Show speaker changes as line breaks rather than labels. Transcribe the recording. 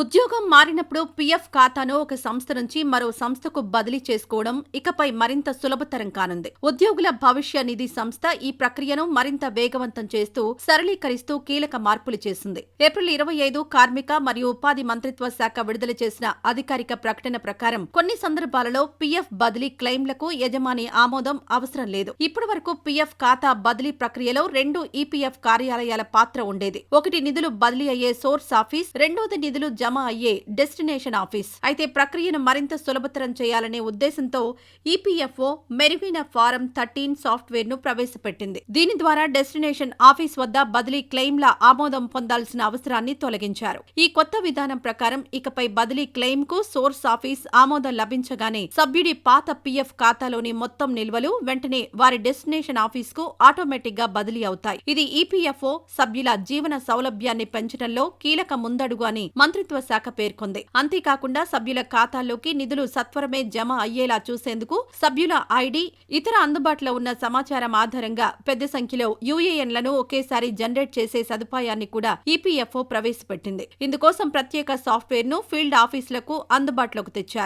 ఉద్యోగం మారినప్పుడు పీఎఫ్ ఖాతాను ఒక సంస్థ నుంచి మరో సంస్థకు బదిలీ చేసుకోవడం ఇకపై మరింత సులభతరం కానుంది. ఉద్యోగుల భవిష్య నిధి సంస్థ ఈ ప్రక్రియను మరింత వేగవంతం చేస్తూ సరళీకరిస్తూ కీలక మార్పులు చేసింది. ఏప్రిల్ 25 కార్మిక మరియు ఉపాధి మంత్రిత్వ శాఖ విడుదల చేసిన అధికారిక ప్రకటన ప్రకారం కొన్ని సందర్భాలలో పీఎఫ్ బదిలీ క్లెయిమ్లకు యజమాని ఆమోదం అవసరం లేదు. ఇప్పటి వరకు పీఎఫ్ ఖాతా బదిలీ ప్రక్రియలో రెండు ఈపీఎఫ్ కార్యాలయాల పాత్ర ఉండేది. ఒకటి నిధులు బదిలీ అయ్యే సోర్స్ ఆఫీస్, రెండోది నిధులు జమ అయ్యే డెస్టినేషన్ ఆఫీస్. అయితే ప్రక్రియను మరింత సులభతరం చేయాలనే ఉద్దేశంతో ఈపీఎఫ్ఓ మెరుగైన ఫారం 13 సాఫ్ట్వేర్ ను ప్రవేశపెట్టింది. దీని ద్వారా డెస్టినేషన్ ఆఫీస్ వద్ద బదిలీ క్లెయిమ్ల ఆమోదం పొందాల్సిన అవసరాన్ని తొలగించారు. ఈ కొత్త విధానం ప్రకారం ఇకపై బదిలీ క్లెయిమ్ కు సోర్స్ ఆఫీస్ ఆమోదం లభించగానే సభ్యుడి పాత పీఎఫ్ ఖాతాలోని మొత్తం నిల్వలు వెంటనే వారి డెస్టినేషన్ ఆఫీస్ కు ఆటోమేటిక్ గా బదిలీ అవుతాయి. ఇది ఈపీఎఫ్ఓ సభ్యుల జీవన సౌలభ్యాన్ని పెంచడంలో కీలక ముందడుగు అని మంత్రిత్వ శాఖ పేర్కొంది. అంతేకాకుండా సభ్యుల ఖాతాల్లోకి నిధులు సత్వరమే జమ అయ్యేలా చూసేందుకు సభ్యుల ఐడి, ఇతర అందుబాటులో ఉన్న సమాచారం ఆధారంగా పెద్ద సంఖ్యలో యూఏఎన్లను ఒకేసారి జనరేట్ చేసే సదుపాయాన్ని కూడా ఈపీఎఫ్ఓ ప్రవేశపెట్టింది. ఇందుకోసం ప్రత్యేక సాఫ్ట్వేర్ ను ఫీల్డ్ ఆఫీసులకు అందుబాటులోకి తెచ్చారు.